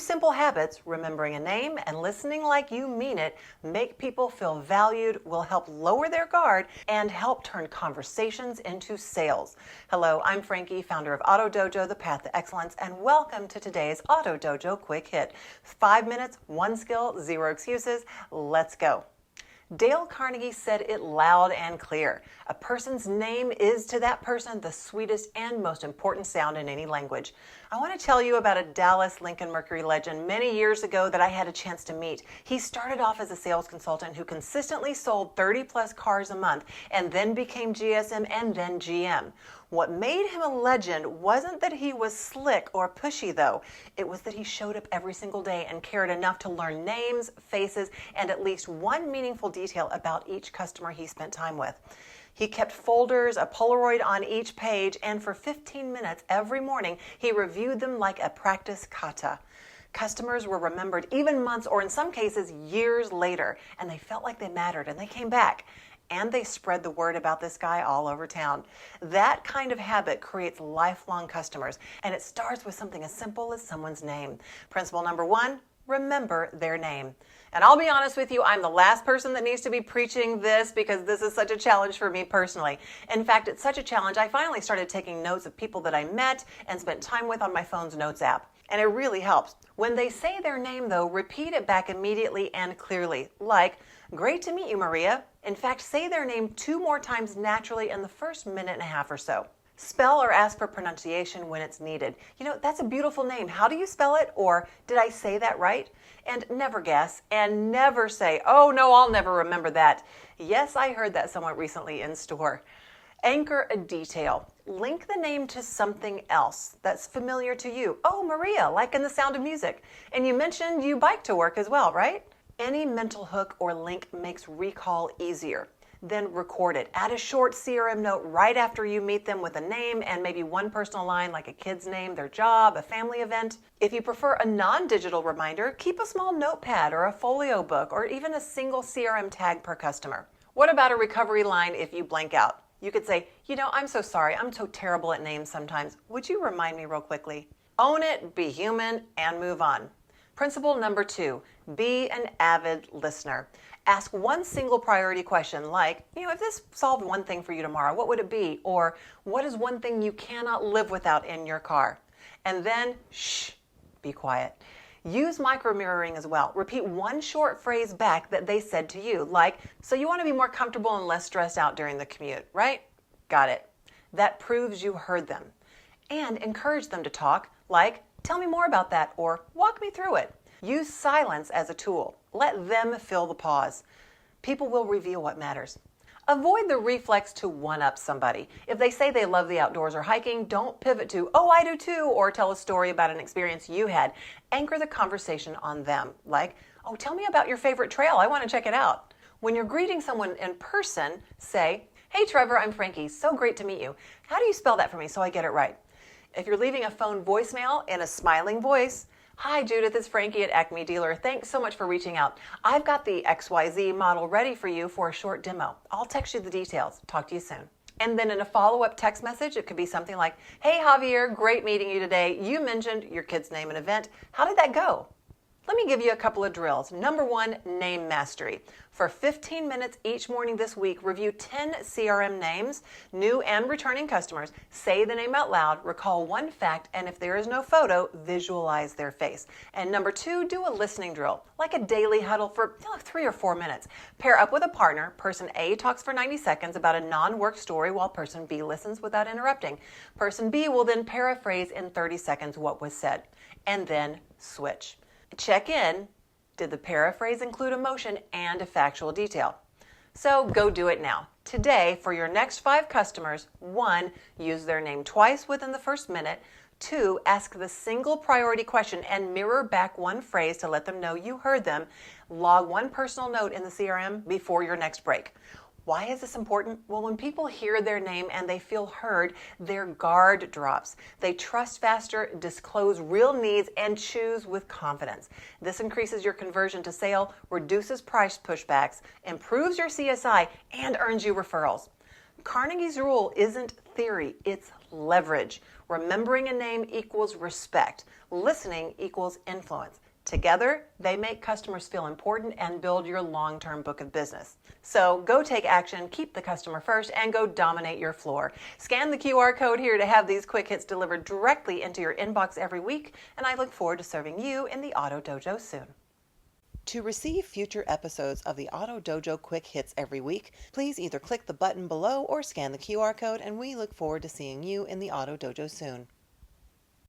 simple habits, remembering a name and listening like you mean it, make people feel valued, will help lower their guard, and help turn conversations into sales. Hello, I'm Frankie, founder of Auto Dojo, the path to excellence, and welcome to today's Auto Dojo Quick Hit. 5 minutes, 1 skill, 0 excuses. Let's go. Dale Carnegie said it loud and clear. A person's name is to that person the sweetest and most important sound in any language. I want to tell you about a Dallas Lincoln Mercury legend many years ago that I had a chance to meet. He started off as a sales consultant who consistently sold 30 plus cars a month and then became GSM and then GM. What made him a legend wasn't that he was slick or pushy though. It was that he showed up every single day and cared enough to learn names, faces, and at least one meaningful detail about each customer he spent time with. He kept folders, a Polaroid on each page, and for 15 minutes every morning, he reviewed them like a practice kata. Customers were remembered even months or in some cases years later, and they felt like they mattered and they came back. And they spread the word about this guy all over town. That kind of habit creates lifelong customers, and it starts with something as simple as someone's name. Principle number 1, remember their name. And I'll be honest with you, I'm the last person that needs to be preaching this because this is such a challenge for me personally. In fact, it's such a challenge, I finally started taking notes of people that I met and spent time with on my phone's notes app. And it really helps. When they say their name, though, repeat it back immediately and clearly, like, "Great to meet you, Maria." In fact, say their name 2 more times naturally in the first minute and a half or so. Spell or ask for pronunciation when it's needed. You know, that's a beautiful name. How do you spell it? Or did I say that right? And never guess and never say, "Oh no, I'll never remember that." Yes, I heard that somewhat recently in store. Anchor a detail. Link the name to something else that's familiar to you. Oh, Maria, like in The Sound of Music. And you mentioned you bike to work as well, right? Any mental hook or link makes recall easier. Then record it. Add a short CRM note right after you meet them with a name and maybe one personal line like a kid's name, their job, a family event. If you prefer a non-digital reminder, keep a small notepad or a folio book or even a single CRM tag per customer. What about a recovery line if you blank out? You could say, "I'm so sorry. I'm so terrible at names sometimes. Would you remind me real quickly?" Own it, be human, and move on. Principle number 2, be an avid listener. Ask one single priority question like, if this solved one thing for you tomorrow, what would it be? Or what is one thing you cannot live without in your car? And then, shh, be quiet. Use micro-mirroring as well. Repeat one short phrase back that they said to you, like, "So you want to be more comfortable and less stressed out during the commute, right?" Got it. That proves you heard them. And encourage them to talk, like, "Tell me more about that," or "Walk me through it." Use silence as a tool. Let them fill the pause. People will reveal what matters. Avoid the reflex to one-up somebody. If they say they love the outdoors or hiking, don't pivot to, "Oh, I do too," or tell a story about an experience you had. Anchor the conversation on them, like, "Oh, tell me about your favorite trail. I want to check it out." When you're greeting someone in person, say, "Hey, Trevor, I'm Frankie. So great to meet you. How do you spell that for me so I get it right?" If you're leaving a phone voicemail in a smiling voice, "Hi, Judith, it's Frankie at Acme Dealer. Thanks so much for reaching out. I've got the XYZ model ready for you for a short demo. I'll text you the details. Talk to you soon." And then in a follow-up text message, it could be something like, "Hey, Javier, great meeting you today. You mentioned your kid's name and event. How did that go?" Let me give you a couple of drills. Number 1, name mastery. For 15 minutes each morning this week, review 10 CRM names, new and returning customers, say the name out loud, recall one fact, and if there is no photo, visualize their face. And number 2, do a listening drill, like a daily huddle for 3 or 4 minutes. Pair up with a partner. Person A talks for 90 seconds about a non-work story while person B listens without interrupting. Person B will then paraphrase in 30 seconds what was said, and then switch. Check in. Did the paraphrase include emotion and a factual detail? So go do it now. Today, for your next 5 customers, 1, use their name twice within the first minute. 2, ask the single priority question and mirror back one phrase to let them know you heard them. Log one personal note in the CRM before your next break. Why is this important? Well, when people hear their name and they feel heard, their guard drops. They trust faster, disclose real needs, and choose with confidence. This increases your conversion to sale, reduces price pushbacks, improves your CSI, and earns you referrals. Carnegie's rule isn't theory, it's leverage. Remembering a name equals respect. Listening equals influence. Together, they make customers feel important and build your long-term book of business. So go take action, keep the customer first, and go dominate your floor. Scan the QR code here to have these quick hits delivered directly into your inbox every week, and I look forward to serving you in the Auto Dojo soon. To receive future episodes of the Auto Dojo Quick Hits every week, please either click the button below or scan the QR code, and we look forward to seeing you in the Auto Dojo soon.